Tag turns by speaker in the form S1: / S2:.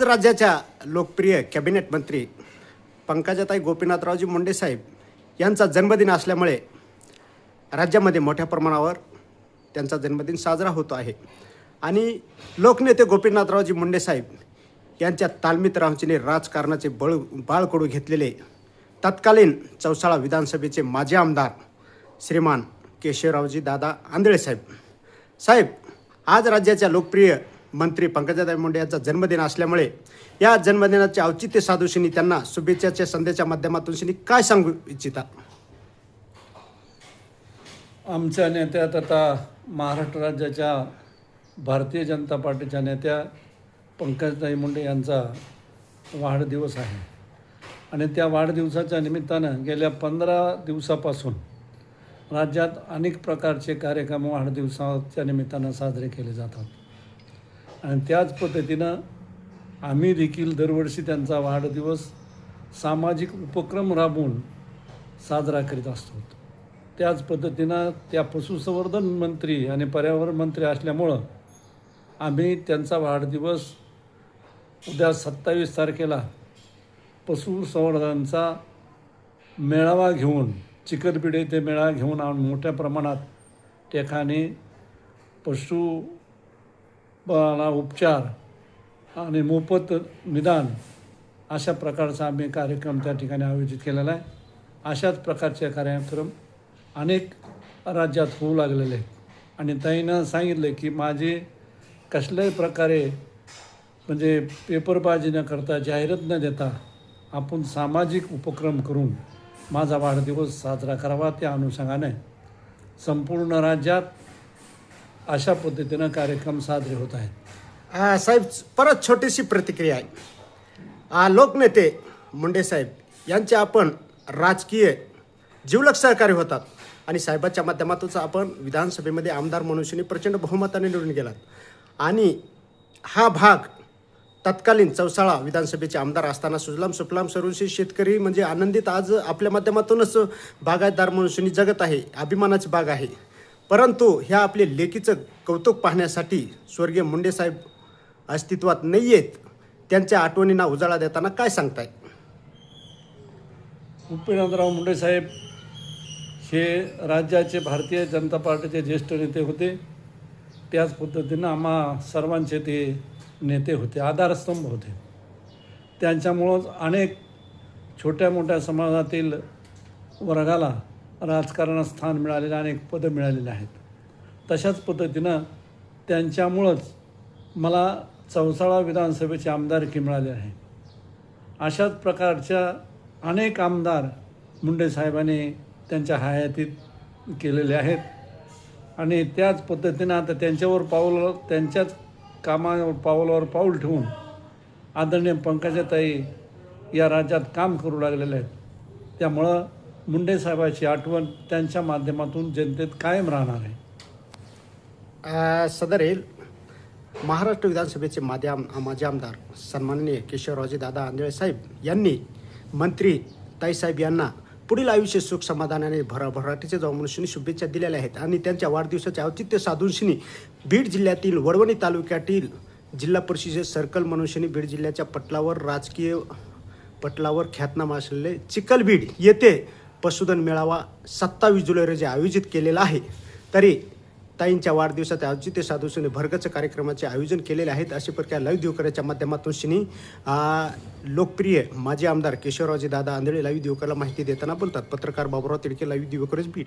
S1: राज्याच्या लोकप्रिय कॅबिनेट मंत्री पंकजाताई गोपीनाथरावजी मुंडे साहेब यांचा जन्मदिन असल्यामुळे राज्यामध्ये मोठ्या प्रमाणावर त्यांचा जन्मदिन साजरा होतो आहे आणि लोकनेते गोपीनाथरावजी मुंडे साहेब यांच्या तालमीत राहून राजकारणाचे बाळकडू घेतलेले तत्कालीन चौसाळा विधानसभेचे माजी आमदार श्रीमान केशवरावजी दादा आंधळे साहेब आज राज्याच्या लोकप्रिय मंत्री पंकजाताई मुंडे यांचा जन्मदिन असल्यामुळे या जन्मदिनाचे औचित्य साधूशनी त्यांना शुभेच्छाच्या संदेशाच्या माध्यमातून काय सांगू इच्छिता?
S2: आमच्या नेत्या तथा महाराष्ट्र राज्याच्या भारतीय जनता पार्टीच्या नेत्या पंकजाताई मुंडे यांचा वाढदिवस आहे आणि त्या वाढदिवसाच्या निमित्तानं गेल्या 15 दिवसापासून राज्यात अनेक प्रकारचे कार्यक्रम वाढदिवसाच्या निमित्तानं साजरे केले जातात आणि त्याच पद्धतीनं आम्ही देखील दरवर्षी त्यांचा वाढदिवस सामाजिक उपक्रम राबवून साजरा करीत असतो. त्याच पद्धतीनं त्या पशुसंवर्धन मंत्री आणि पर्यावरण मंत्री असल्यामुळं आम्ही त्यांचा वाढदिवस उद्या 27 तारखेला पशुसंवर्धनाचा मेळावा घेऊन चिकलबीड येथे मेळावा घेऊन मोठ्या प्रमाणात ठिकाणी पशुला उपचार आणि मोफत निदान अशा प्रकारचा आम्ही कार्यक्रम त्या ठिकाणी आयोजित केलेला आहे. अशाच प्रकारचे कार्यक्रम अनेक राज्यात होऊ लागलेले आहेत आणि ताईनं सांगितलं की माझे कसल्याही प्रकारे म्हणजे पेपरबाजी न करता जाहिरात न देता आपण सामाजिक उपक्रम करून माझा वाढदिवस साजरा करावा. त्या अनुषंगाने संपूर्ण राज्यात अशा पद्धतीनं कार्यक्रम साजरे होत आहेत.
S1: साहेब परत छोटीशी प्रतिक्रिया आहे. लोकनेते मुंडे साहेब यांचे आपण राजकीय जिवलग सहकारी होतात आणि साहेबाच्या माध्यमातून आपण विधानसभेमध्ये आमदार म्हणून प्रचंड बहुमताने निवडून गेलात आणि हा भाग तत्कालीन चौसाळा विधानसभेचे आमदार असताना सुजलाम सुफलाम सर्वशी शेतकरी म्हणजे आनंदित आज आपल्या माध्यमातूनच बागायतदार म्हणून जगत आहे, अभिमानाची बाग आहे. परंतु ह्या आपले लेकीचं कौतुक पाहण्यासाठी स्वर्गीय मुंडे साहेब अस्तित्वात नाही आहेत. त्यांच्या आठवणींना उजाळा देताना काय सांगताय?
S2: गोपीनाथराव मुंडे साहेब हे राज्याचे भारतीय जनता पार्टीचे ज्येष्ठ नेते होते. त्याच पद्धतीनं आम्हा सर्वांचे ते नेते होते, आधारस्तंभ होते. त्यांच्यामुळंच अनेक छोट्या मोठ्या समाजातील वर्गाला राजकारणात स्थान मिळालेलं, अनेक पदं मिळालेली आहेत. तशाच पद्धतीनं त्यांच्यामुळंच मला चौसाळा विधानसभेचे आमदारकी मिळाले आहे. अशाच प्रकारच्या अनेक आमदार मुंडे साहेबांनी त्यांच्या हयातीत केलेले आहेत आणि त्याच पद्धतीनं आता त्यांच्याच कामावर पावलावर पाऊल ठेवून आदरणीय पंकजाताई या राज्यात काम करू लागलेले आहेत. त्यामुळं मुंडे साहेबाची आठवण त्यांच्या माध्यमातून जनतेत कायम राहणार आहे.
S1: सदर महाराष्ट्र विधानसभेचे माजी आमदार सन्माननीय केशवरावजी दादा आंधळे साहेब यांनी मंत्री ताईसाहेब यांना पुढील आयुष्य सुख समाधानाने भराभराटीचे जाऊ म्हणून शुभेच्छा दिलेल्या आहेत आणि त्यांच्या वाढदिवसाचे औचित्य साधून बीड जिल्ह्यातील वडवणी तालुक्यातील जिल्हा परिषद सर्कल म्हणून बीड जिल्ह्याच्या राजकीय पटलावर ख्यातनाम असलेले चिखलबीड येथे पशुधन मेळावा 27 जुलै रोजी आयोजित केलेला आहे. तरी ताईंच्या वाढदिवसाच्या औचित्य साधून भरगच कार्यक्रमाचे आयोजन केलेले आहेत. अशा प्रकारे लाईव्ह दिवकरच्या माध्यमातून लोकप्रिय माजी आमदार केशवरावजी दादा आंधळे लाईव्ह दिवकरला माहिती देताना बोलतात. पत्रकार बाबुराव तिडके, लाईव्ह दिवकरच बीड.